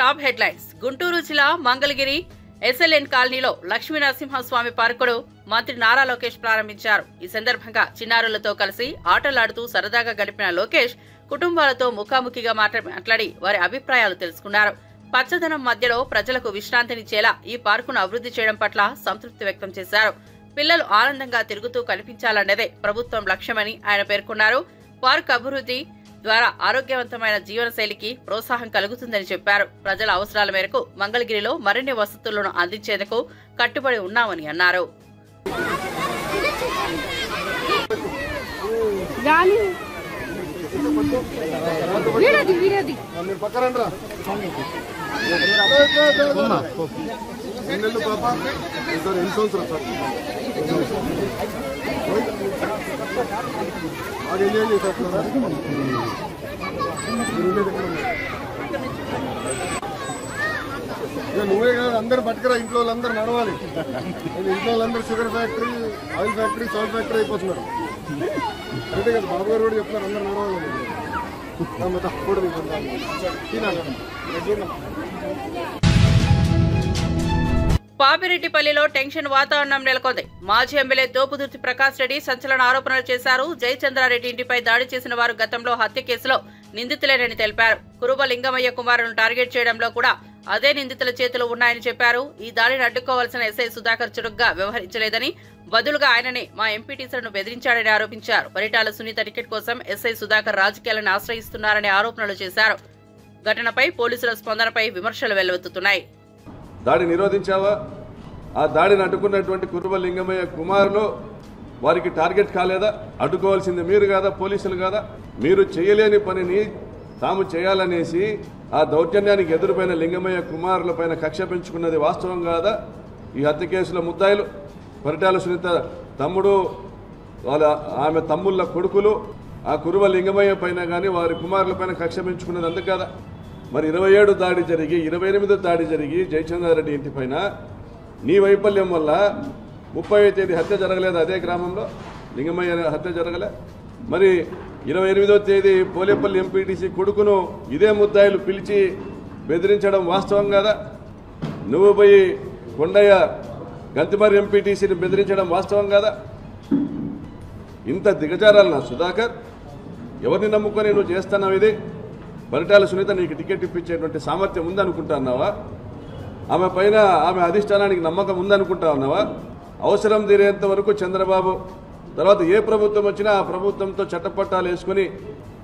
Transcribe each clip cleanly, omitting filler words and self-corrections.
Top headlines. Guntur జిల్లా Mangalagiri SLN కాలనీలో లక్ష్మీనరసింహస్వామి పార్కును మంత్రి నారా లోకేష్ ప్రారంభించారు. ఈ సందర్భంగా చిన్నారులతో కలిసి ఆటలాడుతూ సరదాగా గడిపిన లోకేష్ కుటుంబాలతో ముఖాముఖిగా మాట్లాడి వారి అభిప్రాయాలు తెలుసుకున్నారు. పచ్చదనం మధ్యలో ప్రజలకు విశ్రాంతినిచ్చేలా ఈ పార్కును అభివృద్ధి చేయడం పట్ల సంతృప్తి వ్యక్తం చేశారు. పిల్లలు ఆనందంగా తిరుగుతూ కనిపించాలన్నదే ప్రభుత్వం లక్ష్యమని ఆయన పేర్కొన్నారు. పార్క్ అభివృద్ధి ద్వారా ఆరోగ్యవంతమైన జీవనశైలికి ప్రోత్సాహం కలుగుతుందని చెప్పారు. ప్రజల అవసరాల మేరకు మంగళగిరిలో మరిన్ని వసతులను అందించేందుకు కట్టుబడి ఉన్నామని అన్నారు. నువ్వే కాదు అందరు పట్టుకురా, ఇంట్లో వాళ్ళందరూ నడవాలి. ఇంట్లో వాళ్ళందరూ sugar factory, oil factory, salt factory అయిపోతున్నారు. అంటే కదా బాబు గారు కూడా చెప్తున్నారు అందరు నడవాలి. పాపిరెడ్డిపల్లిలో టెన్షన్ వాతావరణం నెలకొంది. మాజీ ఎమ్మెల్యే తోపుదుర్తి ప్రకాష్ రెడ్డి సంచలన ఆరోపణలు చేశారు. జయచంద్రారెడ్డి ఇంటిపై దాడి చేసిన వారు గతంలో హత్య కేసులో నిందితులేనని తెలిపారు. కురుబ లింగమయ్య కుమారులను టార్గెట్ చేయడంలో కూడా అదే నిందితుల చేతులు ఉన్నాయని చెప్పారు. ఈ దాడిని అడ్డుకోవాల్సిన ఎస్ఐ సుధాకర్ చురుగ్గా వ్యవహరించలేదని, బదులుగా ఆయననే మా ఎంపీటీసీలను బెదిరించాడని ఆరోపించారు. పరిటాల సునీత టికెట్ కోసం ఎస్ఐ సుధాకర్ రాజకీయాలను ఆశ్రయిస్తున్నారని ఆరోపణలు చేశారు. ఘటనపై పోలీసుల స్పందనపై విమర్శలు వెల్లువెత్తుతున్నాయి. దాడి నిరోధించావా? ఆ దాడిని అడ్డుకున్నటువంటి కురుబ లింగమయ్య కుమారులు వారికి టార్గెట్ కాలేదా? అడ్డుకోవాల్సింది మీరు కాదా? పోలీసులు కాదా? మీరు చేయలేని పనిని తాము చేయాలనేసి ఆ దౌర్జన్యానికి ఎదురుపైన లింగమయ్య కుమారులపైన కక్ష పెంచుకున్నది వాస్తవం కాదా? ఈ హత్య కేసుల ముద్దాయిలు పరిటాల సునీత తమ్ముడు, ఆమె తమ్ముళ్ళ కొడుకులు ఆ కురుబ లింగమయ్య పైన కానీ వారి కుమారులపైన కక్ష పెంచుకున్నది అందుకు కదా. మరి 27 దాడి జరిగి 28 దాడి జరిగి జయచంద్రారెడ్డి ఇంటిపైన నీ వైఫల్యం వల్ల 30వ తేదీ హత్య జరగలేదు. అదే గ్రామంలో లింగమయ్య హత్య జరగలే. మరి 28వ తేదీ పోలేపల్లి ఎంపీటీసీ కొడుకును ఇదే ముద్దాయిలు పిలిచి బెదిరించడం వాస్తవం కదా? నువ్వు పోయి కొండయ్య గంతిమర్రి ఎంపీటీసీని బెదిరించడం వాస్తవం కదా? ఇంత దిగజారాలనా సుధాకర్? ఎవరిని నమ్ముకొని నువ్వు చేస్తున్నావు ఇది? పరిటాల సునీత నీకు టికెట్ ఇప్పించేటువంటి సామర్థ్యం ఉందనుకుంటున్నావా? ఆమె పైన ఆమె అధిష్టానానికి నమ్మకం ఉందనుకుంటా ఉన్నావా? అవసరం తీరేంత వరకు చంద్రబాబు తర్వాత ఏ ప్రభుత్వం వచ్చినా ఆ ప్రభుత్వంతో చట్టపట్టాలు వేసుకుని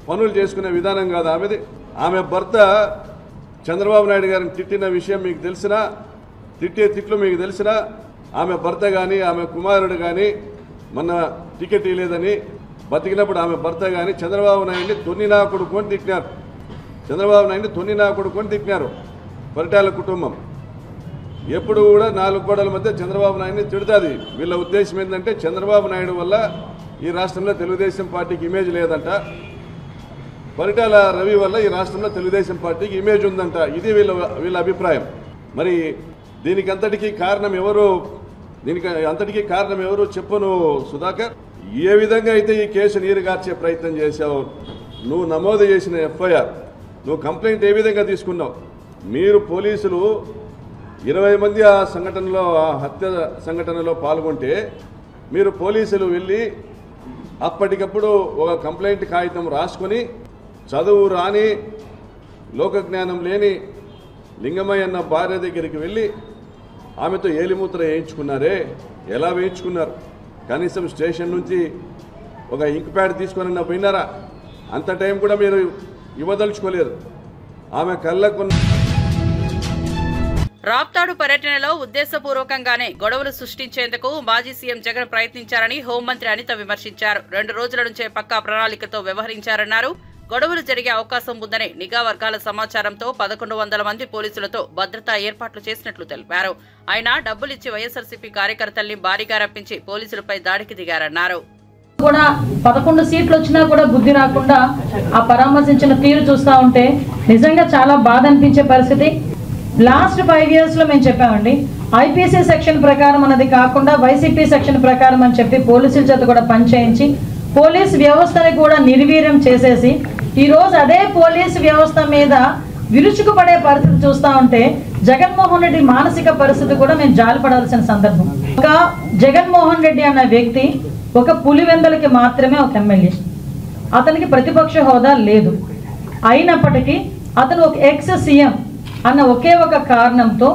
పనులు చేసుకునే విధానం కాదు ఆమెది. ఆమె భర్త చంద్రబాబు నాయుడు గారిని తిట్టిన విషయం మీకు తెలిసినా, తిట్టే తిట్లు మీకు తెలిసినా, ఆమె భర్త కానీ ఆమె కుమారుడు కానీ మొన్న టికెట్ ఇవ్వలేదని బతికినప్పుడు ఆమె భర్త కానీ చంద్రబాబు నాయుడిని తొన్ని నా కొడుకు అని తిట్టినారు. చంద్రబాబు నాయుడిని తొన్ని నా కొడుకు అని తిట్టినారు పరిటాల కుటుంబం. ఎప్పుడు కూడా 4 గోడల మధ్య చంద్రబాబు నాయుడిని తిడుతుంది. వీళ్ళ ఉద్దేశం ఏంటంటే చంద్రబాబు నాయుడు వల్ల ఈ రాష్ట్రంలో తెలుగుదేశం పార్టీకి ఇమేజ్ లేదంట, పరిటాల రవి వల్ల ఈ రాష్ట్రంలో తెలుగుదేశం పార్టీకి ఇమేజ్ ఉందంట. ఇది వీళ్ళ అభిప్రాయం. మరి దీనికి అంతటికీ కారణం ఎవరు? చెప్పును సుధాకర్. ఏ విధంగా అయితే ఈ కేసు నీరుగార్చే ప్రయత్నం చేశావు, నువ్వు నమోదు చేసిన ఎఫ్ఐఆర్, నువ్వు కంప్లైంట్ ఏ విధంగా తీసుకున్నావు? మీరు పోలీసులు 20 మంది ఆ సంఘటనలో, ఆ హత్య సంఘటనలో పాల్గొంటే మీరు పోలీసులు వెళ్ళి అప్పటికప్పుడు ఒక కంప్లైంట్ కాగితం రాసుకొని చదువు రాని లోకజ్ఞానం లేని లింగమయ్య అన్న భార్య దగ్గరికి వెళ్ళి ఆమెతో ఏలిమూత్ర వేయించుకున్నారే. ఎలా వేయించుకున్నారు? కనీసం స్టేషన్ నుంచి ఒక ఇంక్ ప్యాడ్ తీసుకొని పోయినారా? అంత టైం కూడా మీరు ఇవ్వదలుచుకోలేదు. ఆమె కళ్ళకు రాప్తాడు పర్యటనలో ఉద్దేశపూర్వకంగానే గొడవలు సృష్టించేందుకు మాజీ సీఎం జగన్ ప్రయత్నించారని హోంమంత్రి అనిత విమర్శించారు. 2 రోజుల నుంచే పక్కా ప్రణాళికతో వ్యవహరించారన్నారు. గొడవలు జరిగే అవకాశం ఉందని నిఘా వర్గాల సమాచారంతో 1100 మంది పోలీసులతో భద్రతా ఏర్పాట్లు చేసినట్లు తెలిపారు. ఆయన డబ్బులిచ్చి వైఎస్ఆర్సీపీ కార్యకర్తల్ని భారీగా రప్పించి పోలీసులపై దాడికి దిగారన్నారు. కూడా 11 సీట్లు వచ్చినా కూడా బుద్ధి రాకుండా ఆ పరామర్శించిన తీరు చూస్తూ ఉంటే నిజంగా చాలా బాధ అనిపించే పరిస్థితి. లాస్ట్ 5 years లో మేము చెప్పామండి, ఐపీసీ సెక్షన్ ప్రకారం అన్నది కాకుండా వైసీపీ సెక్షన్ ప్రకారం అని చెప్పి పోలీసుల చేత కూడా పనిచేయించి పోలీస్ వ్యవస్థని కూడా నిర్వీర్యం చేసేసి ఈరోజు అదే పోలీసు వ్యవస్థ మీద విరుచుకుపడే పరిస్థితి చూస్తా ఉంటే జగన్మోహన్ రెడ్డి మానసిక పరిస్థితి కూడా మేము జాలిపడాల్సిన సందర్భం. ఒక జగన్మోహన్ రెడ్డి అన్న వ్యక్తి ఒక పులివెందలకి మాత్రమే ఒక ఎమ్మెల్యే, అతనికి ప్రతిపక్ష హోదా లేదు. అయినప్పటికీ అతను ఒక ఎక్స్ సీఎం అన్న ఒకే ఒక కారణంతో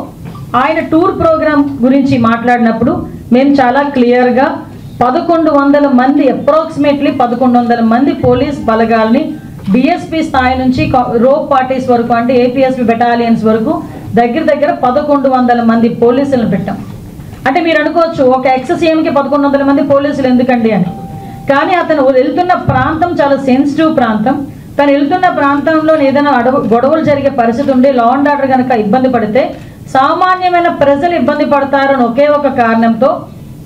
ఆయన టూర్ ప్రోగ్రామ్ గురించి మాట్లాడినప్పుడు మేము చాలా క్లియర్గా 1100 మంది అప్రాక్సిమేట్లీ 1100 మంది పోలీస్ బలగాల్ని డిఎస్పీ స్థాయి నుంచి రోప్ పార్టీస్ వరకు అంటే ఏపీఎస్పీ బెటాలియన్స్ వరకు దగ్గర 1100 మంది పోలీసులను పెట్టాం. అంటే మీరు అనుకోవచ్చు ఒక ఎక్స్ సీఎంకి 1100 మంది పోలీసులు ఎందుకండి అని. కానీ అతను వెళ్తున్న ప్రాంతం చాలా సెన్సిటివ్ ప్రాంతం. తను వెళ్తున్న ప్రాంతంలో ఏదైనా గొడవలు జరిగే పరిస్థితి ఉండి లా అండ్ ఆర్డర్ కనుక ఇబ్బంది పడితే సామాన్యమైన ప్రజలు ఇబ్బంది పడతారని ఒకే ఒక కారణంతో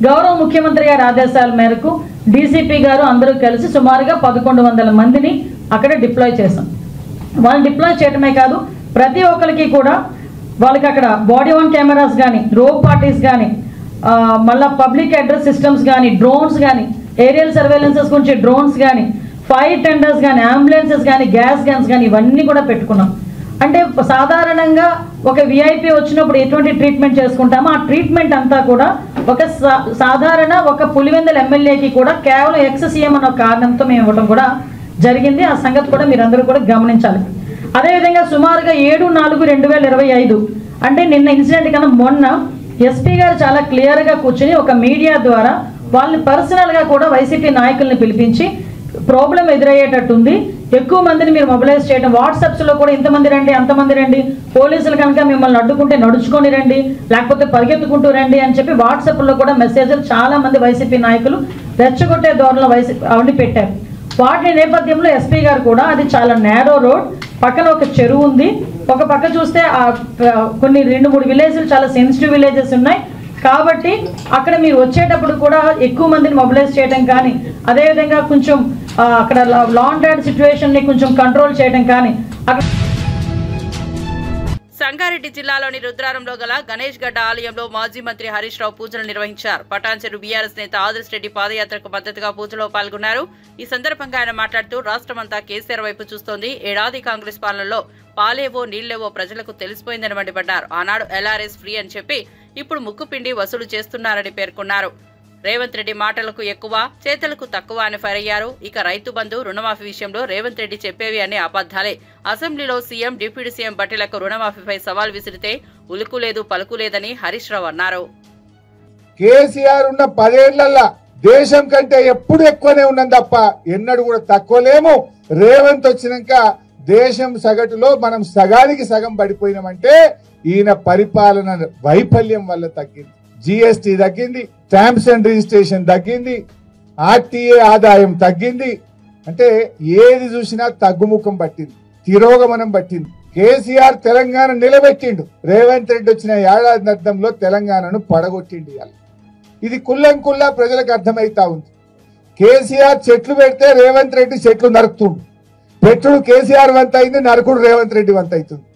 గౌరవ ముఖ్యమంత్రి గారి ఆదేశాల మేరకు డీసీపీ గారు అందరూ కలిసి సుమారుగా 1100 మందిని అక్కడ డిప్లాయ్ చేశాం. వాళ్ళు డిప్లాయ్ చేయటమే కాదు, ప్రతి ఒక్కరికి కూడా వాళ్ళకి అక్కడ బాడీ వన్ కెమెరాస్ కానీ, రోప్ పార్టీస్ కానీ, మళ్ళీ పబ్లిక్ అడ్రస్ సిస్టమ్స్ కానీ, డ్రోన్స్ కానీ, ఏరియల్ సర్వేలెన్సెస్ గురించి డ్రోన్స్ కానీ, ఫైర్ టెండర్స్ కానీ, అంబులెన్సెస్ కానీ, గ్యాస్ గన్స్ కానీ ఇవన్నీ కూడా పెట్టుకున్నాం. అంటే సాధారణంగా ఒక విఐపి వచ్చినప్పుడు ఎటువంటి ట్రీట్మెంట్ చేసుకుంటామో ఆ ట్రీట్మెంట్ అంతా కూడా ఒక సాధారణ ఒక పులివెందుల ఎమ్మెల్యేకి కూడా కేవలం ఎక్స్ సీఎం అన్న కారణంతో మేము ఇవ్వడం కూడా జరిగింది. ఆ సంగతి కూడా మీరందరూ కూడా గమనించాలి. అదేవిధంగా సుమారుగా 7/4/2025 అంటే నిన్న ఇన్సిడెంట్ కన్నా మొన్న ఎస్పీ గారు చాలా క్లియర్గా కూర్చుని ఒక మీడియా ద్వారా వాళ్ళని పర్సనల్గా కూడా వైసీపీ నాయకుల్ని పిలిపించి ప్రాబ్లం ఎదురయ్యేటట్టుంది, ఎక్కువ మందిని మీరు మొబిలైజ్ చేయడం, వాట్సాప్స్లో కూడా ఇంతమంది రండి అంతమంది రండి, పోలీసులు కనుక మిమ్మల్ని అడ్డుకుంటే నడుచుకొని రండి లేకపోతే పరిగెత్తుకుంటూ రండి అని చెప్పి వాట్సాప్లో కూడా మెసేజ్లు చాలా మంది వైసీపీ నాయకులు రెచ్చగొట్టే ధోరణిలో అవన్నీ పెట్టారు. వాటి నేపథ్యంలో ఎస్పీ గారు కూడా అది చాలా నేరో రోడ్, పక్కన ఒక చెరువు ఉంది, ఒక పక్క చూస్తే కొన్ని 2-3 విలేజ్లు చాలా సెన్సిటివ్ విలేజెస్ ఉన్నాయి కాబట్టి అక్కడ మీరు వచ్చేటప్పుడు కూడా ఎక్కువ మందిని మొబిలైజ్ చేయడం కానీ, అదేవిధంగా కొంచెం అక్కడ లా అండ్ ఆర్డర్ సిచ్యువేషన్ని కొంచెం కంట్రోల్ చేయడం కానీ. సంగారెడ్డి జిల్లాలోని రుద్రారంలో గల గణేష్ గడ్డ ఆలయంలో మాజీ మంత్రి హరీష్ రావు పూజలు నిర్వహించారు. పటాన్చెరు బీఆర్ఎస్ నేత ఆదర్శ్ రెడ్డి పాదయాత్రకు మద్దతుగా పూజలో పాల్గొన్నారు. ఈ సందర్భంగా ఆయన మాట్లాడుతూ రాష్ట్రమంతా కేసీఆర్ వైపు చూస్తోంది, ఏడాది కాంగ్రెస్ పాలనలో పాలేవో నీళ్లేవో ప్రజలకు తెలిసిపోయిందని మండిపడ్డారు. ఆనాడు ఎల్ఆర్ఎస్ ఫ్రీ అని చెప్పి ఇప్పుడు ముక్కుపిండి వసూలు చేస్తున్నారని పేర్కొన్నారు. రేవంత్ రెడ్డి మాటలకు ఎక్కువ చేతలకు తక్కువ అని ఫైర్ అయ్యారు. ఇక రైతు బంధు రుణమాఫీ విషయంలో రేవంత్ రెడ్డి చెప్పేవి అనే అబద్ధాలే. అసెంబ్లీలో సీఎం డిప్యూటీ సీఎం బట్టీలకు రుణమాఫీపై సవాల్ విసిరితే ఉలుకు లేదు పలుకు లేదని హరీష్ రావు అన్నారు. కేసీఆర్ ఉన్న 10 ఏళ్లలో దేశం కంటే ఎప్పుడు ఎక్కువనే ఉన్నది తప్ప ఎన్నడూ కూడా తక్కువ లేము. రేవంత్ వచ్చినాక దేశం సగటులో మనం సగానికి సగం పడిపోయినామంటే ఈయన పరిపాలన వైఫల్యం వల్ల తగ్గింది. జిఎస్టీ తగ్గింది, స్టాంప్స్ అండ్ రిజిస్ట్రేషన్ తగ్గింది, ఆర్టీఏ ఆదాయం తగ్గింది. అంటే ఏది చూసినా తగ్గుముఖం పట్టింది, తిరోగమనం పట్టింది. కేసీఆర్ తెలంగాణ నిలబెట్టిండు, రేవంత్ రెడ్డి వచ్చిన ఏడాది అర్థంలో తెలంగాణను పడగొట్టిండు. ఇది కుల్లంకుల్లా ప్రజలకు అర్థమైతా ఉంది. కేసీఆర్ చెట్లు పెడితే రేవంత్ రెడ్డి చెట్లు నరుకుతుండు. పెట్టుడు కేసీఆర్ వంత అయింది, నరకుడు రేవంత్ రెడ్డి వంత అవుతుంది.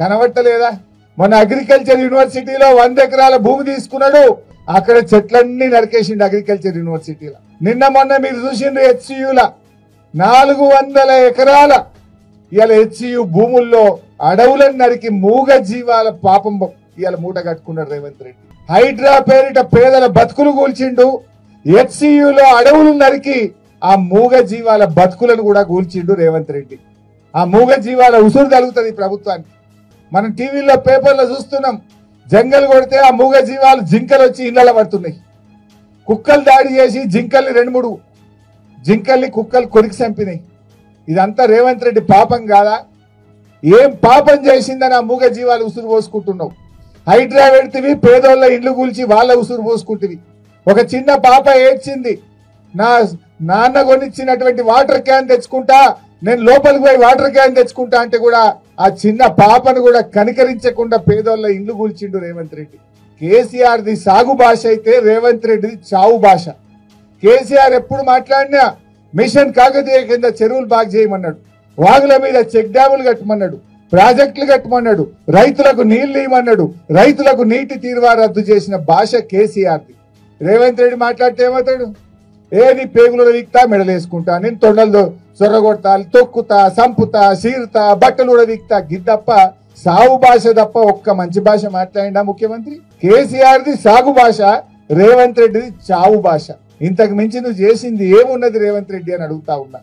కనబట్టలేదా? మన అగ్రికల్చర్ యూనివర్సిటీలో 100 ఎకరాల భూమి తీసుకున్నాడు, అక్కడ చెట్లన్నీ నరికేసిండు అగ్రికల్చర్ యూనివర్సిటీలో. నిన్న మొన్న మీరు చూసిండ్రు హెచ్సియుల 400 ఎకరాల ఇవాళ హెచ్సియు భూముల్లో అడవులను నరికి మూగ జీవాల పాపం ఇవాళ మూట కట్టుకున్నాడు రేవంత్ రెడ్డి. హైడ్రా పేరిట పేదల బతుకులు కూల్చిండు, హెచ్సియులో అడవులు నరికి ఆ మూగ జీవాల బతుకులను కూడా కూల్చిండు రేవంత్ రెడ్డి. ఆ మూగ జీవాల ఉసురు తగులుతుంది ప్రభుత్వానికి. మనం టీవీలో పేపర్లో చూస్తున్నాం, జంగల్ కొడితే ఆ మూగ జీవాలు జింకలు వచ్చి ఇళ్లలో పడుతున్నాయి. కుక్కలు దాడి చేసి జింకల్ని 2-3 జింకల్ని కుక్కలు కొరికి చంపినాయి. ఇదంతా రేవంత్ రెడ్డి పాపం కాదా? ఏం పాపం చేసిందని ఆ మూగ జీవాలు ఉసురు పోసుకుంటున్నావు? హైడ్రా పెడితివి, పేదోళ్ళ ఇండ్లు కూల్చి వాళ్ళ ఉసురు పోసుకుంటువి. ఒక చిన్న పాప ఏడ్చింది, నా నాన్న కొనిచ్చినటువంటి వాటర్ క్యాన్ తెచ్చుకుంటా, నేను లోపలికి పోయి వాటర్ క్యాన్ తెచ్చుకుంటా అంటే కూడా ఆ చిన్న పాపను కూడా కనికరించకుండా పేదోళ్ళ ఇండ్లు కూల్చిండు రేవంత్ రెడ్డి. కేసీఆర్ది సాగు భాష అయితే రేవంత్ రెడ్డిది చావు భాష. కేసీఆర్ ఎప్పుడు మాట్లాడినా మిషన్ కాకతీయ కింద చెరువులు బాగు చేయమన్నాడు, వాగుల మీద చెక్ డ్యాములు కట్టమన్నాడు, ప్రాజెక్టులు కట్టమన్నాడు, రైతులకు నీళ్లు ఇవ్వమన్నాడు, రైతులకు నీటి తీరువా రద్దు చేసిన భాష కేసీఆర్ది. రేవంత్ రెడ్డి మాట్లాడితే ఏమవుతాడు? నీ పేగులలో వీక్తా మెడలేసుకుంటా, నేను తొండలు చొరగొడతా, తొక్కుతా, సంపుతా, సీరుతా, బట్టలు ఉడవిక్తా గిద్దప్ప సాగు భాష తప్ప ఒక్క మంచి భాష మాట్లాడిండా ముఖ్యమంత్రి? కేసీఆర్ది సాగు భాష, రేవంత్ రెడ్డిది చావు భాష. ఇంతకు మించి నువ్వు చేసింది ఏమున్నది రేవంత్ రెడ్డి అని అడుగుతా ఉన్నా.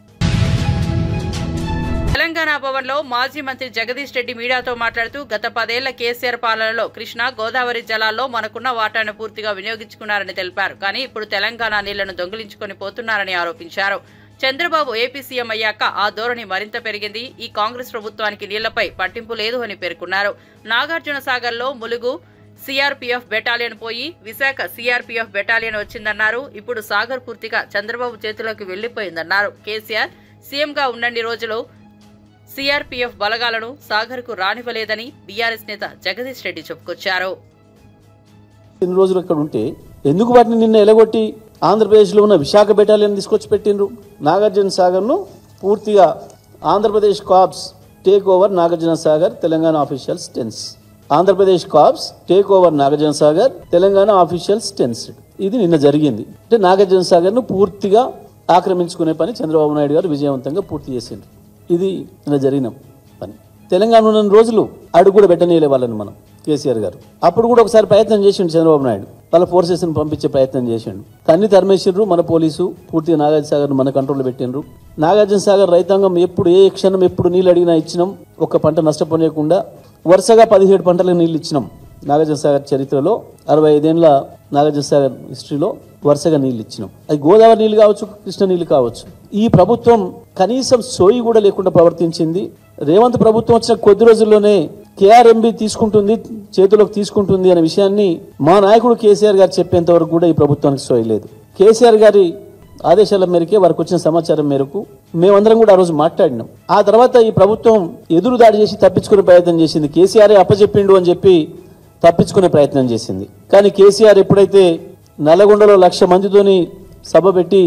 తెలంగాణ భవన్లో మాజీ మంత్రి జగదీష్ రెడ్డి మీడియాతో మాట్లాడుతూ గత 10 ఏళ్ల కేసీఆర్ పాలనలో కృష్ణా గోదావరి జలాల్లో మనకున్న వాటాను పూర్తిగా వినియోగించుకున్నారని తెలిపారు. కానీ ఇప్పుడు తెలంగాణ నీళ్లను దొంగిలించుకొని పోతున్నారని ఆరోపించారు. చంద్రబాబు ఏపీ సీఎం అయ్యాక ఆ ధోరణి మరింత పెరిగింది. ఈ కాంగ్రెస్ ప్రభుత్వానికి నీళ్లపై పట్టింపు లేదు అని పేర్కొన్నారు. నాగార్జున సాగర్ లో ములుగు సిఆర్పీఎఫ్ బెటాలియన్ పోయి విశాఖ సిఆర్పీఎఫ్ బెటాలియన్ వచ్చిందన్నారు. ఇప్పుడు సాగర్ పూర్తిగా చంద్రబాబు చేతిలోకి వెళ్లిపోయిందన్నారు. కేసీఆర్ సీఎంగా ఉన్నన్ని రోజులు సిఆర్పీఎఫ్ బలగాలను సాగర్ కు రానివ్వలేదని బీఆర్ఎస్ నేత జగదీష్ రెడ్డి చెప్పుకొచ్చారు. ఇన్ని రోజులు ఇక్కడ ఉంటే ఎందుకు వాటిని నిన్న ఎలగొట్టి ఆంధ్రప్రదేశ్లో ఉన్న విశాఖ బెటాలియన్ తీసుకొచ్చి పెట్టిండ్రు? నాగార్జున సాగర్ను పూర్తిగా Andhra Pradesh corps take over Nagarjuna Sagar Telangana officials tense. Andhra Pradesh corps take over Nagarjuna Sagar Telangana officials tense. ఇది నిన్న జరిగింది. అంటే నాగార్జున సాగర్ను పూర్తిగా ఆక్రమించుకునే పని చంద్రబాబు నాయుడు గారు విజయవంతంగా పూర్తి చేసిండ్రు. ఇది నిన్న జరిగిన పని. తెలంగాణ ఉన్న రోజులు అడుగు కూడా పెట్టనీయలే వాళ్ళని మనం కేసీఆర్ గారు. అప్పుడు కూడా ఒకసారి ప్రయత్నం చేసిండు చంద్రబాబు నాయుడు, వాళ్ళ ఫోర్సెస్ని పంపించే ప్రయత్నం చేసిండు. తన్ని తరిమేసిండ్రు. మన పోలీసు పూర్తిగా నాగార్జున సాగర్ను మన కంట్రోల్లో పెట్టిండ్రు. నాగార్జున సాగర్ రైతాంగం ఎప్పుడు ఏ క్షణం ఎప్పుడు నీళ్ళు అడిగినా ఇచ్చినాం. ఒక్క పంట నష్టపోలేకుండా వరుసగా 17 పంటలకు నీళ్ళు ఇచ్చినాం. నాగార్జున సాగర్ చరిత్రలో 65 ఏళ్ల నాగార్జున సాగర్ హిస్టరీలో వరుసగా నీళ్ళు ఇచ్చినాం. అది గోదావరి నీళ్ళు కావచ్చు, కృష్ణ నీళ్ళు కావచ్చు. ఈ ప్రభుత్వం కనీసం సోయి కూడా లేకుండా ప్రవర్తించింది. రేవంత్ ప్రభుత్వం వచ్చిన కొద్ది రోజుల్లోనే కేఆర్ఎంబి తీసుకుంటుంది, చేతిలోకి తీసుకుంటుంది అనే విషయాన్ని మా నాయకుడు కేసీఆర్ గారు చెప్పేంత వరకు కూడా ఈ ప్రభుత్వానికి సోయి లేదు. కేసీఆర్ గారి ఆదేశాల మేరకే వారికి వచ్చిన సమాచారం మేరకు మేమందరం కూడా ఆ రోజు మాట్లాడినాం. ఆ తర్వాత ఈ ప్రభుత్వం ఎదురు దాడి చేసి తప్పించుకునే ప్రయత్నం చేసింది. కేసీఆర్ అప్పచెప్పిండు అని చెప్పి తప్పించుకునే ప్రయత్నం చేసింది. కానీ కేసీఆర్ ఎప్పుడైతే నల్లగొండలో 1,00,000 మందితోని సభ పెట్టి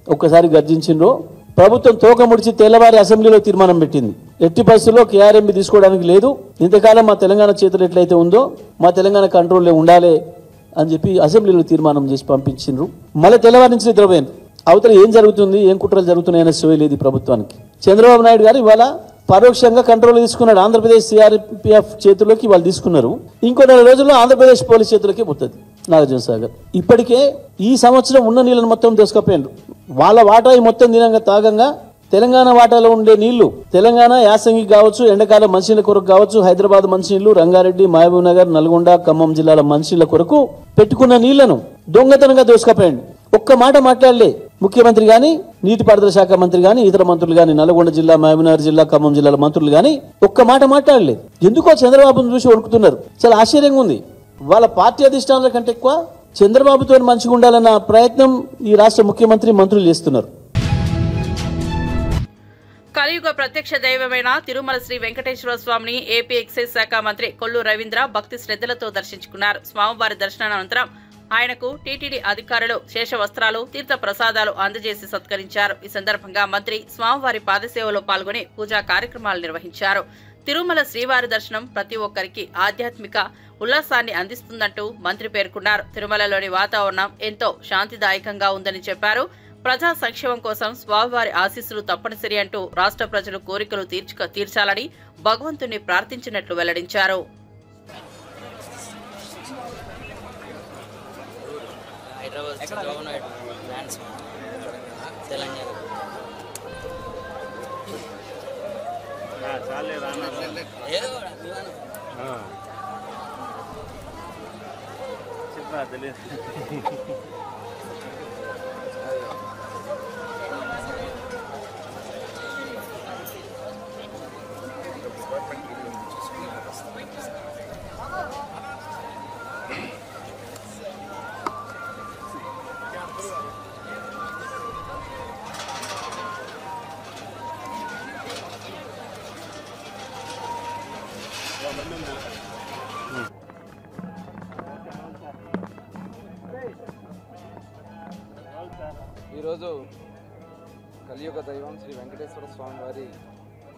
ఒక్కసారి గర్జించిండ్రో ప్రభుత్వం తోక ముడిచి తెల్లవారి అసెంబ్లీలో తీర్మానం పెట్టింది. ఎట్టి పరిస్థితుల్లో కేఆర్ఎంబి తీసుకోవడానికి లేదు, ఇంతకాలం మా తెలంగాణ చేతులు ఎట్లయితే ఉందో మా తెలంగాణ కంట్రోల్లో ఉండాలి అని చెప్పి అసెంబ్లీలో తీర్మానం చేసి పంపించిండ్రు. మళ్ళీ తెల్లవారి నుంచి నిద్రపోయిండ్రు. అవతల ఏం జరుగుతుంది, ఏం కుట్రలు జరుగుతున్నాయనే సోయి లేదు ఈ ప్రభుత్వానికి. చంద్రబాబు నాయుడు గారు ఇవాళ పరోక్షంగా కంట్రోల్ తీసుకున్నాడు. ఆంధ్రప్రదేశ్ సిఆర్పీఎఫ్ చేతుల్లోకి వాళ్ళు తీసుకున్నారు. ఇంకో 4 రోజుల్లో ఆంధ్రప్రదేశ్ పోలీస్ చేతులకి పోతుంది నాగార్జున సాగర్. ఇప్పటికే ఈ సంవత్సరం ఉన్న నీళ్ళను మొత్తం తీసుకుపోయిండ్రు. వాళ్ళ వాటా మొత్తం దినంగా తాగంగా తెలంగాణ వాటాలో ఉండే నీళ్లు తెలంగాణ యాసంగి కావచ్చు, ఎండాకాలం మంచినీళ్ళ కొరకు కావచ్చు, హైదరాబాద్ మంచినీళ్లు, రంగారెడ్డి, మహబూబ్ నగర్, నల్గొండ, ఖమ్మం జిల్లాల మంచినీళ్ళ కొరకు పెట్టుకున్న నీళ్లను దొంగతనంగా దోసుకపోయిండు. ఒక్క మాట మాట్లాడలే ముఖ్యమంత్రి గాని, నీటిపారుదల శాఖ మంత్రి గాని, ఇతర మంత్రులు గాని, నల్గొండ జిల్లా, మహబూబ్ నగర్ జిల్లా, ఖమ్మం జిల్లాల మంత్రులు గాని ఒక్క మాట మాట్లాడలేదు. ఎందుకో చంద్రబాబును చూసి వణుకుతున్నారు. చాలా ఆశ్చర్యంగా ఉంది. వాళ్ళ పార్టీ అధిష్టానాల కంటే ఎక్కువ చంద్రబాబుతో మంచిగా ఉండాలన్న ప్రయత్నం ఈ రాష్ట్ర ముఖ్యమంత్రి, మంత్రులు చేస్తున్నారు. కలియుగ ప్రత్యక్ష దైవమైన తిరుమల శ్రీ వెంకటేశ్వర స్వామిని ఏపీ ఎక్సైజ్ శాఖ మంత్రి కొల్లు రవీంద్ర భక్తి శ్రద్ధలతో దర్శించుకున్నారు. స్వామివారి దర్శనానంతరం ఆయనకు టీటీడీ అధికారులు శేష వస్త్రాలు, తీర్థ ప్రసాదాలు అందజేసి సత్కరించారు. ఈ సందర్భంగా మంత్రి స్వామివారి పాదసేవలో పాల్గొని పూజా కార్యక్రమాలు నిర్వహించారు. తిరుమల శ్రీవారి దర్శనం ప్రతి ఒక్కరికి ఆధ్యాత్మిక ఉల్లాసాన్ని అందిస్తుందంటూ మంత్రి పేర్కొన్నారు. తిరుమలలోని వాతావరణం ఎంతో శాంతిదాయకంగా ఉందని చెప్పారు. ప్రజా సంక్షేమం కోసం స్వామివారి ఆశీస్సులు తప్పనిసరి అంటూ రాష్ట్ర ప్రజలు కోరికలు తీర్చాలని భగవంతుని ప్రార్థించినట్లు వెల్లడించారు. ఈరోజు కలియుగ దైవం శ్రీ వెంకటేశ్వర స్వామి వారి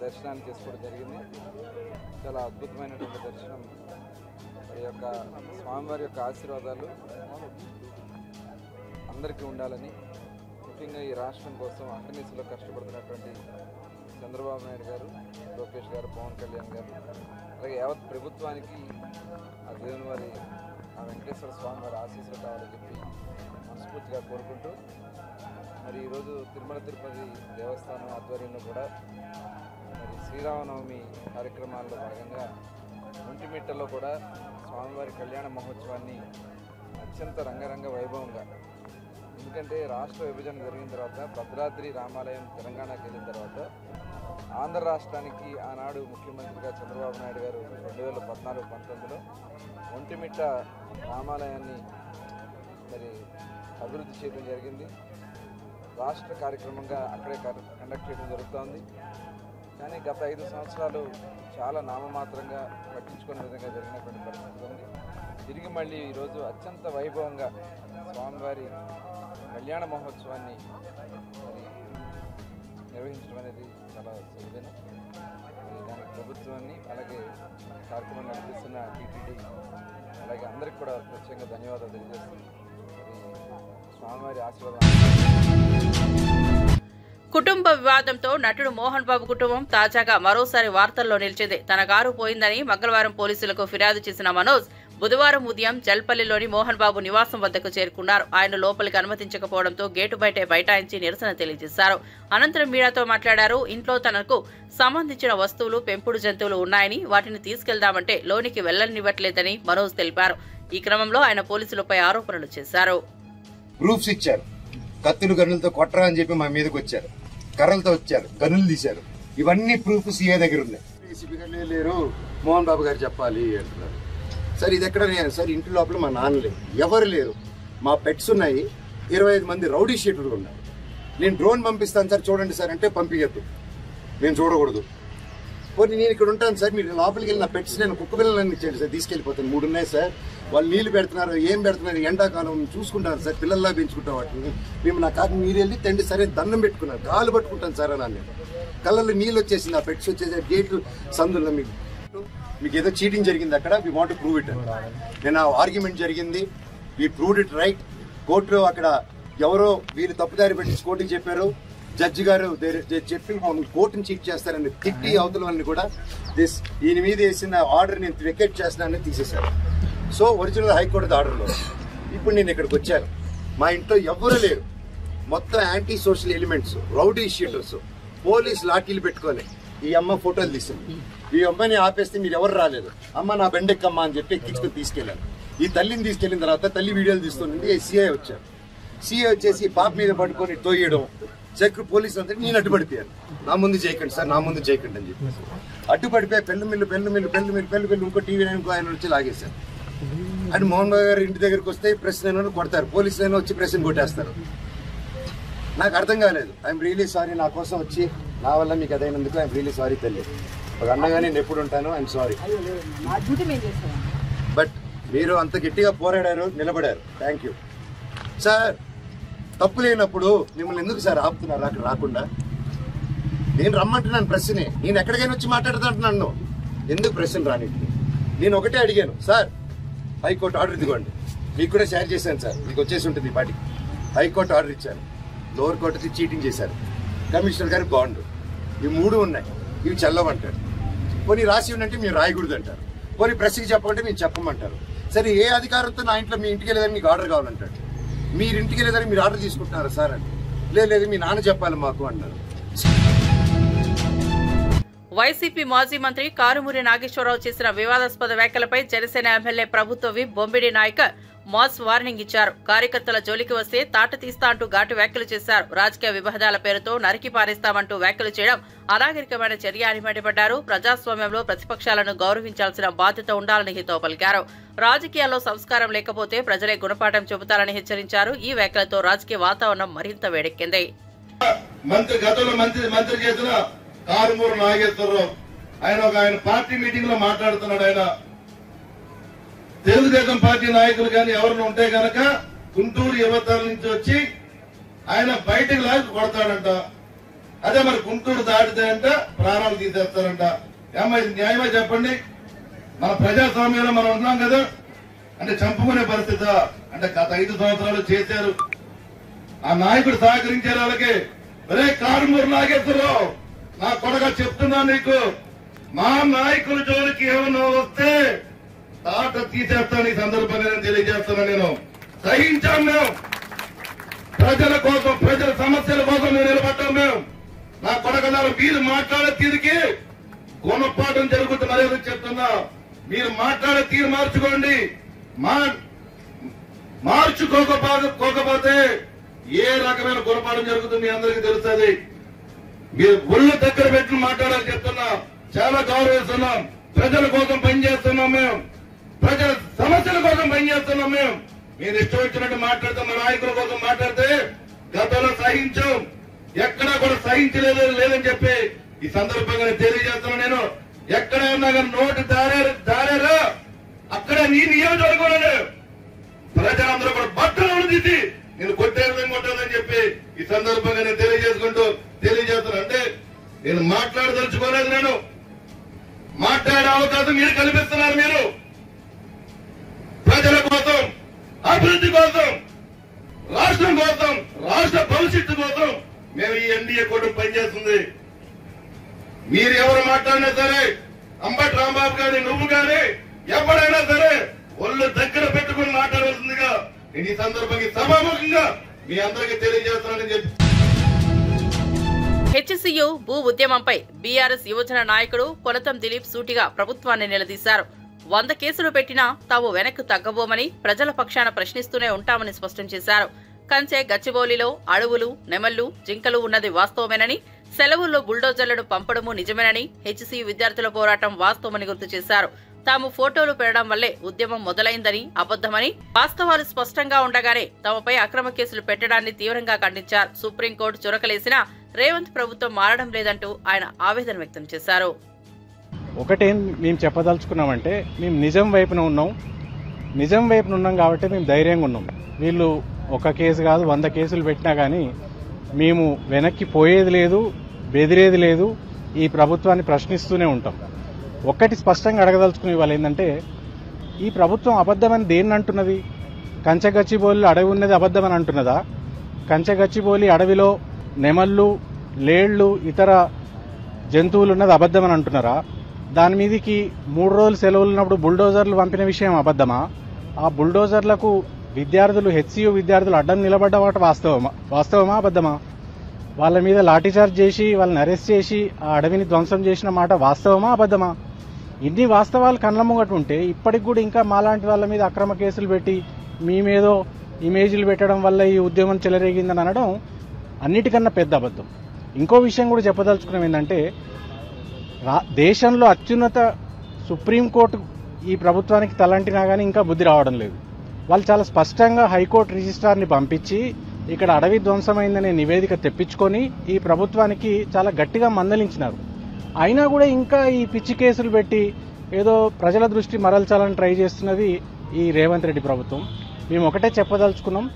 దర్శనాన్ని చేసుకోవడం జరిగింది. చాలా అద్భుతమైనటువంటి దర్శనం. ఈ యొక్క స్వామివారి యొక్క ఆశీర్వాదాలు అందరికీ ఉండాలని ముఖ్యంగా ఈ రాష్ట్రం కోసం అహర్నిశలో కష్టపడుతున్నటువంటి చంద్రబాబు నాయుడు గారు, లోకేష్ గారు, పవన్ కళ్యాణ్ గారు, అలాగే యావత్ ప్రభుత్వానికి ఆ దేవుని వారి ఆ వెంకటేశ్వర స్వామి వారి ఆశీస్సులు కావాలని చెప్పి మనస్ఫూర్తిగా కోరుకుంటూ మరి ఈరోజు తిరుమల తిరుపతి దేవస్థానం ఆధ్వర్యంలో కూడా మరి శ్రీరామనవమి కార్యక్రమాల్లో భాగంగా ఒంటిమిట్టలో కూడా స్వామివారి కళ్యాణ మహోత్సవాన్ని అత్యంత రంగరంగ వైభవంగా, ఎందుకంటే రాష్ట్ర విభజన జరిగిన తర్వాత భద్రాద్రి రామాలయం తెలంగాణకి వెళ్ళిన తర్వాత ఆంధ్ర రాష్ట్రానికి ఆనాడు ముఖ్యమంత్రిగా చంద్రబాబు నాయుడు గారు 2014-19లో ఒంటిమిట్ట రామాలయాన్ని మరి అభివృద్ధి చేయడం జరిగింది. రాష్ట్ర కార్యక్రమంగా అక్కడే కండక్ట్ చేయడం జరుగుతోంది. కానీ గత 5 సంవత్సరాలు చాలా నామమాత్రంగా పట్టించుకునే విధంగా జరిగినటువంటి పరిస్థితి ఉంది. తిరిగి మళ్ళీ ఈరోజు అత్యంత వైభవంగా స్వామివారి కళ్యాణ మహోత్సవాన్ని మరి నిర్వహించడం అనేది చాలా సులభం. మరి దానికి ప్రభుత్వాన్ని, అలాగే కార్యక్రమం నడిపిస్తున్న టీటీడీ, అలాగే అందరికీ కూడా ప్రత్యేకంగా ధన్యవాదాలు తెలియజేస్తుంది. స్వామివారి ఆశీర్వాదం. కుటుంబ వివాదంతో నటుడు మోహన్ బాబు కుటుంబం తాజాగా మరోసారి వార్తల్లో నిలిచింది. తన కారు పోయిందని మంగళవారం పోలీసులకు ఫిర్యాదు చేసిన మనోజ్ బుధవారం ఉదయం జల్పల్లిలోని మోహన్ బాబు నివాసం వద్దకు చేరుకున్నారు. ఆయన లోపలికి అనుమతించకపోవడంతో గేటు బయటే బైఠాయించి నిరసన తెలియజేశారు. అనంతరం మీడియాతో మాట్లాడారు. ఇంట్లో తనకు సంబంధించిన వస్తువులు, పెంపుడు జంతువులు ఉన్నాయని, వాటిని తీసుకెళ్దామంటే లోనికి వెళ్లనివ్వట్లేదని మనోజ్ తెలిపారు. ఈ క్రమంలో ఆయన పోలీసులపై ఆరోపణలు చేశారు. ప్రూఫ్స్ ఇచ్చారు, కత్తులు గన్నులతో కొట్టరా అని చెప్పి మా మీదకి వచ్చారు, కర్రలతో వచ్చారు, గన్నులు తీశారు. ఇవన్నీ ప్రూఫ్ సీఏ దగ్గర ఉన్నాయి. ఏసీపీ గారు లేరు, మోహన్ బాబు గారు చెప్పాలి అంటున్నారు. సార్ ఇది ఎక్కడ సార్? ఇంటి లోపల మా నాన్న లేరు, ఎవరు లేరు, మా పెట్స్ ఉన్నాయి, 25 మంది రౌడీ షీటర్లు ఉన్నారు. నేను డ్రోన్ పంపిస్తాను సార్ చూడండి సార్ అంటే పంపించద్దు, నేను చూడకూడదు. పోనీ నేను ఇక్కడ ఉంటాను సార్, మీరు లోపలికి వెళ్ళిన పెట్స్ నేను కుక్క పిల్లలన్నీ ఇచ్చేయండి సార్, తీసుకెళ్ళిపోతాను. 3 ఉన్నాయి సార్, వాళ్ళు నీళ్లు పెడుతున్నారు, ఏం పెడుతున్నారు, ఎండాకాలం చూసుకుంటాను సార్, పిల్లల్లా పెంచుకుంటాం వాటిని. మేము నా కాదు మీరు వెళ్ళి తండ్రి సరే దండం పెట్టుకున్నారు, కాలు పట్టుకుంటాను సార్ అని. కళ్ళల్లో నీళ్ళు వచ్చేసింది, ఆ పెట్స్ వచ్చేసి గేట్లు సందుల్లో మీకు ఏదో చీటింగ్ జరిగింది అక్కడ, we want to prove it. నేను ఆ ఆర్గ్యుమెంట్ జరిగింది, వీ ప్రూవ్డ్ ఇట్ రైట్. కోర్టులో అక్కడ ఎవరో వీళ్ళు తప్పుదారి పెట్టి కోర్టుకి చెప్పారు, జడ్జి గారు చెప్పి కోర్టుని చీట్ చేస్తారని తిట్టి అవతల వాళ్ళని కూడా ఈయన మీద వేసిన ఆర్డర్ నేను వెకేట్ చేస్తున్నానని తీసేశారు. సో ఒరిజినల్ హైకోర్టు ఆర్డర్లో ఇప్పుడు నేను ఇక్కడికి వచ్చాను. మా ఇంట్లో ఎవరు లేరు, మొత్తం anti social elements, rowdy sheeters, police లాఠీలు పెట్టుకొని ఈ అమ్మ ఫోటోలు తీసింది. ఈ అమ్మాయిని ఆపేస్తే మీరు ఎవరు రాలేదు, అమ్మ నా బెండెక్కమ్మ అని చెప్పి ఎక్కించుకొని తీసుకెళ్ళాను. ఈ తల్లిని తీసుకెళ్లిన తర్వాత తల్లి వీడియోలు తీస్తుంది. సిఐ వచ్చారు, సిఐ వచ్చేసి పాప మీద పట్టుకొని తోయడం, చక్ర పోలీసులు అందరికీ నేను అడ్డుపడిపోయాను. నా ముందు చేయకండి సార్, నా ముందు చేయకండి అని చెప్పేసి అడ్డుపడిపోయి పెళ్ళు ఇంకో టీవీ ఇంకో ఆయన వచ్చి లాగేశారు. అండ్ మోహన్ బాబు గారు ఇంటి దగ్గరికి వస్తే ప్రెస్ నేను కొడతారు, పోలీసులు వచ్చి ప్రెస్ని కొట్టేస్తారు. నాకు అర్థం కాలేదు. ఐఎమ్ రియలీ సారీ, నా కోసం వచ్చి నా వల్ల మీకు అదైనందుకు ఐఎమ్ రియలీ సారీ తల్లి. ఒక అన్నగా నేను ఎప్పుడు ఉంటాను, ఐఎమ్ సారీ. బట్ మీరు అంత గట్టిగా పోరాడారు, నిలబడారు, థ్యాంక్ యూ సార్. తప్పు లేనప్పుడు మిమ్మల్ని ఎందుకు సార్ ఆపుతున్నారు అక్కడ రాకుండా? నేను రమ్మంటున్నాను ప్రెస్ని, నేను ఎక్కడికైనా వచ్చి మాట్లాడుతుంటున్నాను, ఎందుకు ప్రెస్ని రాని? నేను ఒకటే అడిగాను సార్, హైకోర్టు ఆర్డర్ ఇదిగోండి, మీకు కూడా షేర్ చేశాను సార్, మీకు వచ్చేసి ఉంటుంది ఈ పాటికి. హైకోర్టు ఆర్డర్ ఇచ్చారు, లోవర్ కోర్టుకి చీటింగ్ చేశారు, కమిషనర్ గారు బాండ్, ఇవి 3 ఉన్నాయి, ఇవి చల్లవంటారు. పోనీ రాసి ఉందంటే మీరు రాయకూడదు అంటారు, పోనీ ప్రెస్కి చెప్పమంటే మీరు చెప్పమంటారు. సరే ఏ అధికారంతో నా ఇంట్లో మీ ఇంటికి వెళ్ళేదని మీకు ఆర్డర్ కావాలంటాడు, మీరు ఇంటికి వెళ్ళేదని మీరు ఆర్డర్ తీసుకుంటున్నారా సార్ అని? లేదు మీ నాన్న చెప్పాలి మాకు అన్నారు. వైసీపీ మాజీ మంత్రి కారుమూరి నాగేశ్వరరావు చేసిన వివాదాస్పద వ్యాఖ్యలపై జనసేన ఎమ్మెల్యే ప్రభుత్వ విప్ బొమ్మిడి నాయక్ మాస్ వార్నింగ్ ఇచ్చారు. కార్యకర్తల జోలికి వస్తే తాట తీస్తా అంటూ ఘాటు వ్యాఖ్యలు చేశారు. రాజకీయ విభేదాల పేరుతో నరికి పారేస్తామంటూ వ్యాఖ్యలు చేయడం అనాగరికమైన చర్య అని మండిపడ్డారు. ప్రజాస్వామ్యంలో ప్రతిపక్షాలను గౌరవించాల్సిన బాధ్యత ఉండాలని హితవు పలికారు. రాజకీయాల్లో సంస్కారం లేకపోతే ప్రజలే గుణపాఠం చెబుతారని హెచ్చరించారు. ఈ వ్యాఖ్యలతో రాజకీయ వాతావరణం మరింత వేడెక్కింది. మంత్రి చేసిన కారుమూరి నాగేశ్వరరావు ఆయన పార్టీ మీటింగ్ లో మాట్లాడుతున్నాడు. ఆయన తెలుగుదేశం పార్టీ నాయకులు కానీ ఎవరిని ఉంటే గనక గుంటూరు యువతల నుంచి వచ్చి ఆయన బయటకు లాగి కొడతాడంట. అదే మరి గుంటూరు దాటితే అంట ప్రాణాలు తీసేస్తారంట. ఏమైంది న్యాయమే చెప్పండి? మన ప్రజాస్వామ్యంలో మనం ఉంటున్నాం కదా, అంటే చంపుకునే పరిస్థితి అంటే గత 5 సంవత్సరాలు చేశారు. ఆ నాయకుడు సహకరించారు వాళ్ళకి. ఒరే కారుమూరు నాగేశ్వరరావు, నా కొడగా చెప్తున్నా నీకు, మా నాయకుల జోలికి ఏమన్నా వస్తే తాట తీసేస్తాను. ఈ సందర్భంగా నేను తెలియజేస్తున్నా. నేను సహించాం. మేము ప్రజల కోసం, ప్రజల సమస్యల కోసం మేము నిలబడ్డాం. మేము నా కొడగలారు మీరు మాట్లాడే తీరుకి గుణపాఠం జరుగుతుంది. మరేదో చెప్తున్నా, మీరు మాట్లాడే తీరు మార్చుకోండి. మార్చుకోకపోతే ఏ రకమైన గుణపాఠం జరుగుతుంది మీ అందరికీ తెలుస్తుంది. మీరు ఒళ్ళు దగ్గర పెట్టి మాట్లాడాలని చెప్తున్నా. చాలా గౌరవిస్తున్నాం. ప్రజల కోసం పనిచేస్తున్నాం. మేము ప్రజల సమస్యల కోసం పనిచేస్తున్నాం. మేము మీరు ఇష్టం వచ్చినట్టు మాట్లాడితే, మా నాయకుల కోసం మాట్లాడితే గతంలో సహించాం. ఎక్కడా కూడా లేదని చెప్పి ఈ సందర్భంగా తెలియజేస్తున్నా. నేను ఎక్కడైనా కానీ నోటు దారారా అక్కడ నీ నియోజకవర్గంలో ప్రజలందరూ కూడా బట్టలు తీసి నేను కొట్టేదని చెప్పి ఈ సందర్భంగా నేను తెలియజేస్తున్నా. అంటే నేను మాట్లాడదలుచుకోలేదు. నేను మాట్లాడే అవకాశం మీరు కల్పిస్తున్నారు. మీరు ప్రజల కోసం, అభివృద్ధి కోసం, రాష్ట్రం కోసం, రాష్ట్ర భవిష్యత్తు కోసం మేము ఈ ఎన్డీఏ కూటమి పనిచేస్తుంది. మీరు ఎవరు మాట్లాడినా సరే, అంబటి రాంబాబు గాని నువ్వు గాని ఎవరైనా సరే ఒళ్ళు దగ్గర పెట్టుకుని మాట్లాడవలసిందిగా నేను ఈ సందర్భంగా సభాముఖంగా మీ అందరికీ తెలియజేస్తున్నానని చెప్పి. హెచ్సియు భూ ఉద్యమంపై బీఆర్ఎస్ యువజన నాయకుడు కొలతం దిలీప్ సూటిగా ప్రభుత్వాన్ని నిలదీశారు. 100 కేసులు పెట్టినా తాము వెనక్కు తగ్గబోమని ప్రజల పక్షాన ప్రశ్నిస్తూనే ఉంటామని స్పష్టం చేశారు. కంచె గచ్చిబౌలిలో అడవులు, నెమళ్లు, జింకలు ఉన్నది వాస్తవమేనని, సెలవుల్లో బుల్డోజర్లను పంపడము నిజమేనని, హెచ్సియు విద్యార్థుల పోరాటం వాస్తవమని గుర్తు చేశారు. తాము ఫోటోలు పెట్టడం వల్లే ఉద్యమం మొదలైందని, అబద్దమని, వాస్తవాలు స్పష్టంగా ఉండగానే తమపై అక్రమ కేసులు పెట్టడాన్ని తీవ్రంగా ఖండించారు. సుప్రీంకోర్టు చురకలేసినా రేవంత్ ప్రభుత్వం మారడం లేదంటూ ఆయన ఆవేదన వ్యక్తం చేశారు. ఒకటేం మేము చెప్పదలుచుకున్నామంటే, మేము నిజం వైపున ఉన్నాం కాబట్టి మేము ధైర్యంగా ఉన్నాం. వీళ్ళు ఒక కేసు కాదు 100 కేసులు పెట్టినా కానీ మేము వెనక్కి పోయేది లేదు, బెదిరేది లేదు. ఈ ప్రభుత్వాన్ని ప్రశ్నిస్తూనే ఉంటాం. ఒక్కటి స్పష్టంగా అడగదలుచుకునే వాళ్ళు ఏంటంటే, ఈ ప్రభుత్వం అబద్దమని దేన్ని అంటున్నది? కంచెగచ్చిబౌలి అడవి ఉన్నది అబద్దమని అంటున్నదా? కంచెగచ్చిబౌలి అడవిలో నెమళ్ళు, లేళ్లు, ఇతర జంతువులు ఉన్నది అబద్దమని అంటున్నారా? దాని మీదకి 3 రోజులు సెలవులు ఉన్నప్పుడు బుల్డోజర్లు పంపిన విషయం అబద్దమా? ఆ బుల్డోజర్లకు విద్యార్థులు, హెచ్సియు విద్యార్థులు అడ్డం నిలబడ్డ మాట వాస్తవమా అబద్దమా? వాళ్ళ మీద లాఠీచార్జ్ చేసి వాళ్ళని అరెస్ట్ చేసి ఆ అడవిని ధ్వంసం చేసిన మాట వాస్తవమా అబద్దమా? ఇన్ని వాస్తవాలు కళ్ళ ముంగట ఉంటే ఇప్పటికి కూడా ఇంకా మాలాంటి వాళ్ళ మీద అక్రమ కేసులు పెట్టి మేమేదో ఇమేజ్లు పెట్టడం వల్ల ఈ ఉద్యమం చెలరేగిందని అనడం అన్నిటికన్నా పెద్ద అబద్ధం. ఇంకో విషయం కూడా చెప్పదలుచుకున్నాం ఏంటంటే, దేశంలో అత్యున్నత సుప్రీంకోర్టు ఈ ప్రభుత్వానికి తలంటినా కానీ ఇంకా బుద్ధి రావడం లేదు. వాళ్ళు చాలా స్పష్టంగా హైకోర్టు రిజిస్ట్రార్ని పంపించి ఇక్కడ అడవి ధ్వంసమైందనే నివేదిక తెప్పించుకొని ఈ ప్రభుత్వానికి చాలా గట్టిగా మందలించినారు. అయినా కూడా ఇంకా ఈ పిచ్చి కేసులు పెట్టి ఏదో ప్రజల దృష్టి మరల్చాలని ట్రై చేస్తున్నది ఈ రేవంత్ రెడ్డి ప్రభుత్వం. మేము ఒకటే చెప్పదలుచుకున్నాం,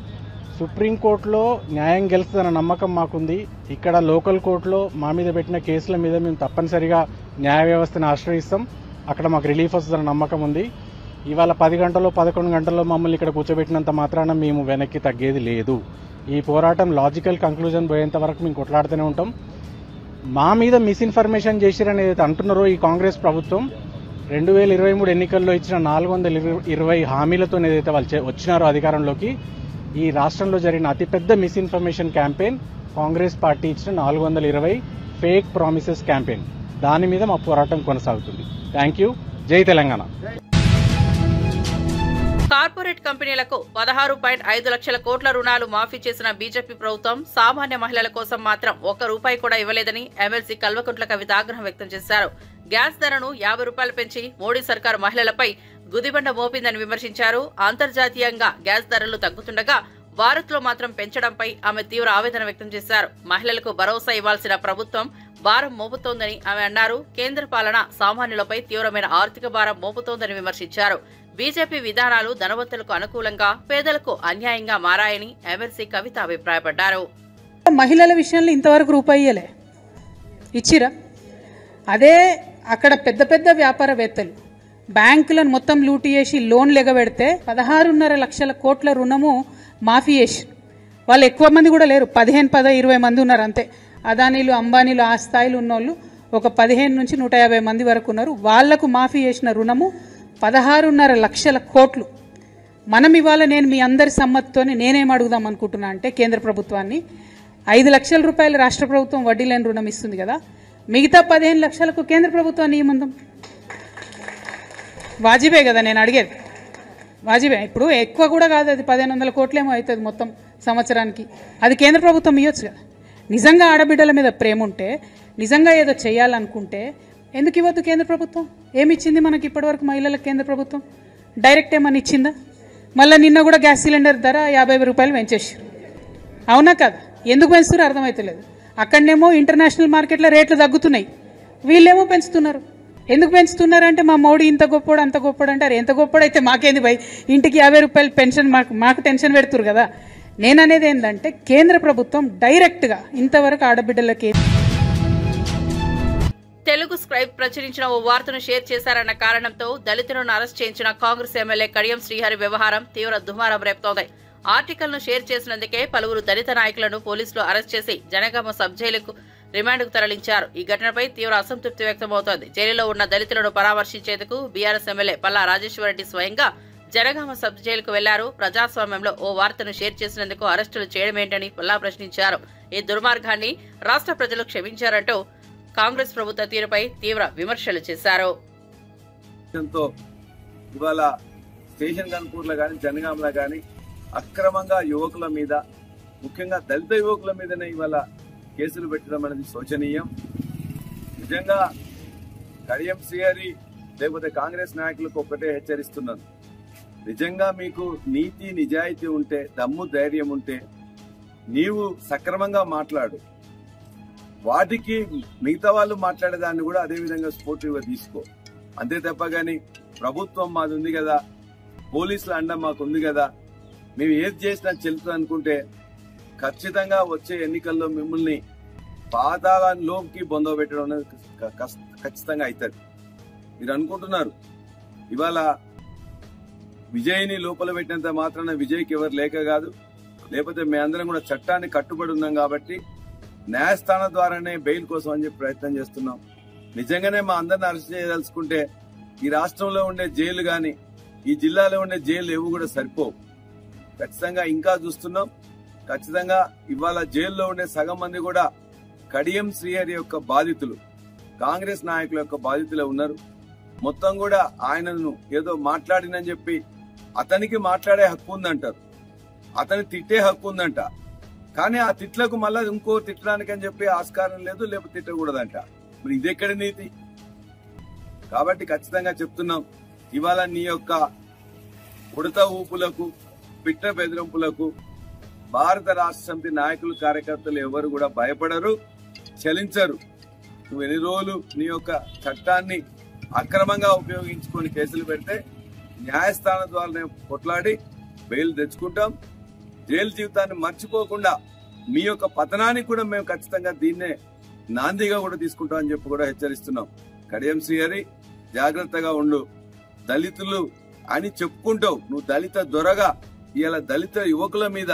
సుప్రీంకోర్టులో న్యాయం గెలుస్తుందన్న నమ్మకం మాకుంది. ఇక్కడ లోకల్ కోర్టులో మా మీద పెట్టిన కేసుల మీద మేము తప్పనిసరిగా న్యాయ వ్యవస్థను ఆశ్రయిస్తాం. అక్కడ మాకు రిలీఫ్ వస్తుందన్న నమ్మకం ఉంది. ఇవాళ 10 గంటల్లో 11 గంటల్లో మమ్మల్ని ఇక్కడ కూర్చోబెట్టినంత మాత్రాన మేము వెనక్కి తగ్గేది లేదు. ఈ పోరాటం లాజికల్ కంక్లూజన్ పోయేంత వరకు మేము కొట్లాడుతూనే ఉంటాం. మా మీద మిస్ఇన్ఫర్మేషన్ చేసిరని ఏదైతే అంటున్నారో ఈ కాంగ్రెస్ ప్రభుత్వం 2023 ఎన్నికల్లో ఇచ్చిన 420 హామీలతో ఏదైతే వాళ్ళు వచ్చినారో అధికారంలోకి, ఈ రాష్ట్రంలో జరిగిన అతిపెద్ద మిస్ఇన్ఫర్మేషన్ క్యాంపెయిన్ కాంగ్రెస్ పార్టీ ఇచ్చిన 420 ఫేక్ ప్రామిసెస్ క్యాంపెయిన్. దాని మీద మా పోరాటం కొనసాగుతుంది. Thank you. జై తెలంగాణ. కార్పొరేట్ కంపెనీలకు 16.5 లక్షల కోట్ల రుణాలు మాఫీ చేసిన బీజేపీ ప్రభుత్వం సామాన్య మహిళల కోసం మాత్రం ₹1 కూడా ఇవ్వలేదని ఎమ్మెల్సీ కల్వకుంట్ల కవిత ఆగ్రహం వ్యక్తం చేశారు. గ్యాస్ ధరను ₹50 పెంచి మోడీ సర్కారు మహిళలపై గుదిబండ మోపిందని విమర్శించారు. అంతర్జాతీయంగా గ్యాస్ ధరలు తగ్గుతుండగా భారత్లో మాత్రం పెంచడంపై ఆమె తీవ్ర ఆవేదన వ్యక్తం చేశారు. మహిళలకు భరోసా ఇవ్వాల్సిన ప్రభుత్వం భారం మోపుతోందని ఆమె అన్నారు. కేంద్ర పాలన సామాన్యులపై తీవ్రమైన ఆర్థిక భారం మోపుతోందని విమర్శించారు. బీజేపీ విధానాలు ధనవంతులకు అనుకూలంగా, పేదలకు అన్యాయంగా మారాయని ఎమ్మెల్సీ కవిత అభిప్రాయపడ్డారు. మహిళల విషయంలో ఇంతవరకు రూపాయలే ఇచ్చిరా? అదే అక్కడ పెద్ద పెద్ద వ్యాపారవేత్తలు బ్యాంకులను మొత్తం లూటి చేసి లోన్లు ఎగబెడితే 16.5 లక్షల కోట్ల రుణము మాఫీ చేసి వాళ్ళు ఎక్కువ మంది కూడా లేరు, 15-20 మంది ఉన్నారు అంతే. అదానీలు అంబానీలు ఆ స్థాయిలో ఉన్నోళ్ళు ఒక 15 నుంచి 150 మంది వరకు ఉన్నారు. వాళ్లకు మాఫీ చేసిన రుణము 16.5 లక్షల కోట్లు. మనం ఇవాళ నేను మీ అందరి సమ్మతితోనే నేనేం అడుగుదాం అనుకుంటున్నా అంటే కేంద్ర ప్రభుత్వాన్ని 5 లక్షల రూపాయలు రాష్ట్ర ప్రభుత్వం వడ్డీ లేని రుణం ఇస్తుంది కదా, మిగతా 15 లక్షలకు కేంద్ర ప్రభుత్వాన్ని ఇవ్వమందాం. వాజిబే కదా నేను అడిగేది, వాజిబే. ఇప్పుడు ఎక్కువ కూడా కాదు, అది 1500 కోట్లేమో అవుతుంది మొత్తం సంవత్సరానికి. అది కేంద్ర ప్రభుత్వం ఇవ్వచ్చు కదా. నిజంగా ఆడబిడ్డల మీద ప్రేమ ఉంటే, నిజంగా ఏదో చేయాలనుకుంటే ఎందుకు ఇవ్వద్దు కేంద్ర ప్రభుత్వం? ఏమి ఇచ్చింది మనకి ఇప్పటివరకు మహిళలకు కేంద్ర ప్రభుత్వం? డైరెక్ట్ ఏమని ఇచ్చిందా? మళ్ళీ నిన్న కూడా గ్యాస్ సిలిండర్ ధర 50 రూపాయలు పెంచేసారు. అవునా కదా? ఎందుకు పెంచుతారో అర్థమవుతలేదు. అక్కడనేమో ఇంటర్నేషనల్ మార్కెట్లో రేట్లు తగ్గుతున్నాయి, వీళ్ళేమో పెంచుతున్నారు. ఎందుకు పెంచుతున్నారంటే మా మోడీ ఇంత గొప్పోడు అంత గొప్పోడు అంటారు. ఎంత గొప్పోడైతే మాకేంది భయ్, ఇంటికి 50 రూపాయలు పెన్షన్ మాకు టెన్షన్ పెడుతురు కదా. నేను అనేది ఏంటంటే కేంద్ర ప్రభుత్వం డైరెక్ట్గా ఇంతవరకు ఆడబిడ్డలకి. తెలుగు స్క్రైబ్ ప్రచురించిన ఓ వార్తను షేర్ చేశారన్న కారణంతో దళితులను అరెస్ట్ చేయించిన కాంగ్రెస్ ఎమ్మెల్యే కడియం శ్రీహరి వ్యవహారం తీవ్ర దుమారం రేపుతోంది. ఆర్టికల్ ను షేర్ చేసినందుకే పలువురు దళిత నాయకులను పోలీసులు అరెస్ట్ చేసి జనగామ సబ్ జైలుకు రిమాండ్కు తరలించారు. ఈ ఘటనపై తీవ్ర అసంతృప్తి వ్యక్తమవుతోంది. జైలులో ఉన్న దళితులను పరామర్శించేందుకు బీఆర్ఎస్ ఎమ్మెల్యే పల్లా రాజేశ్వరరెడ్డి స్వయంగా జనగామ సబ్ జైలుకు వెళ్లారు. ప్రజాస్వామ్యంలో ఓ వార్తను షేర్ చేసినందుకు అరెస్టులు చేయడమేంటని పల్లా ప్రశ్నించారు. ఈ దుర్మార్గాన్ని రాష్ట్ర ప్రజలు క్షమించారంటూ కాంగ్రెస్ ప్రభుత్వ తీరుపై తీవ్ర విమర్శలు చేశారు. ఇవాళ స్టేషన్ గన్పూర్లో కానీ జనగామలో కానీ అక్రమంగా యువకుల మీద, ముఖ్యంగా దళిత యువకుల మీదనే ఇవాళ కేసులు పెట్టడం అనేది శోచనీయం. నిజంగా కడియం శ్రీహరి లేకపోతే కాంగ్రెస్ నాయకులకు ఒక్కటే హెచ్చరిస్తున్నాను, నిజంగా మీకు నీతి నిజాయితీ ఉంటే, దమ్ము ధైర్యం ఉంటే నీవు సక్రమంగా మాట్లాడు. వాటికి మిగతా వాళ్ళు మాట్లాడేదాన్ని కూడా అదే విధంగా స్పోర్టివ్గా తీసుకో. అంతే తప్ప గాని ప్రభుత్వం మాది ఉంది కదా, పోలీసుల అండ మాకు ఉంది కదా, మేము ఏది చేసినా చెల్లుతుంది అనుకుంటే ఖచ్చితంగా వచ్చే ఎన్నికల్లో మిమ్మల్ని పాతాళంలోకి బొందబెట్టడం అనేది ఖచ్చితంగా అవుతుంది. మీరు అనుకుంటున్నారు ఇవాళ విజయ్ని లోపల పెట్టినంత మాత్రాన విజయ్కి ఎవరు లేక కాదు, లేకపోతే మేమందరం కూడా చట్టాన్ని కట్టుబడి ఉన్నాం కాబట్టి న్యాయస్థానం ద్వారానే బెయిల్ కోసం అని చెప్పి ప్రయత్నం చేస్తున్నాం. నిజంగానే మా అందరిని అరెస్ట్ చేయదలుచుకుంటే ఈ రాష్ట్రంలో ఉండే జైలు గాని, ఈ జిల్లాలో ఉండే జైలు ఏవి కూడా సరిపోవు. ఖచ్చితంగా ఇంకా చూస్తున్నాం. ఖచ్చితంగా ఇవాళ జైల్లో ఉండే సగం మంది కూడా కడియం శ్రీహరి యొక్క బాధితులు, కాంగ్రెస్ నాయకుల యొక్క బాధితులే ఉన్నారు. మొత్తం కూడా ఆయనను ఏదో మాట్లాడినని చెప్పి అతనికి మాట్లాడే హక్కు ఉందంటారు, అతని తిట్టే హక్కు ఉందంట. కానీ ఆ తిట్లకు మళ్ళా ఇంకో తిట్టడానికి అని చెప్పి ఆస్కారం లేదు, లేకపోతే తిట్టకూడదంట. మరి ఇదెక్కడ నీతి? కాబట్టి ఖచ్చితంగా చెప్తున్నాం, ఇవాళ నీ యొక్క ఉడత ఊపులకు, పిట్ట బెదిరింపులకు భారత రాష్ట్ర సమితి నాయకులు, కార్యకర్తలు ఎవరు కూడా భయపడరు, చలించరు. నువ్వు ఎన్ని రోజులు నీ యొక్క చట్టాన్ని అక్రమంగా ఉపయోగించుకొని కేసులు పెడితే న్యాయస్థానం ద్వారా కొట్లాడి బెయిల్ తెచ్చుకుంటాం. జైలు జీవితాన్ని మర్చిపోకుండా మీ యొక్క పతనానికి కూడా మేము ఖచ్చితంగా దీన్నే నాందిగా కూడా తీసుకుంటాం అని చెప్పి కూడా హెచ్చరిస్తున్నాం. కడియం శ్రీహరి జాగ్రత్తగా ఉండు. దళితులు అని చెప్పుకుంటావు, నువ్వు దళిత దొరగా ఇవాళ దళిత యువకుల మీద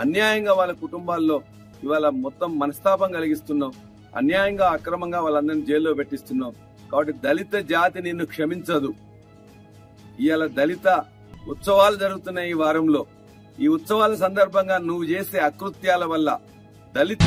అన్యాయంగా వాళ్ళ కుటుంబాల్లో ఇవాళ మొత్తం మనస్తాపం కలిగిస్తున్నావు, అన్యాయంగా అక్రమంగా వాళ్ళందరినీ జైల్లో పెట్టిస్తున్నావు. కాబట్టి దళిత జాతి నిన్ను క్షమించదు. ఇవాళ దళిత ఉత్సవాలు జరుగుతున్నాయి ఈ వారంలో. ఈ ఉత్సవాల సందర్భంగా నువ్వు చేసే అకృత్యాల వల్ల దళిత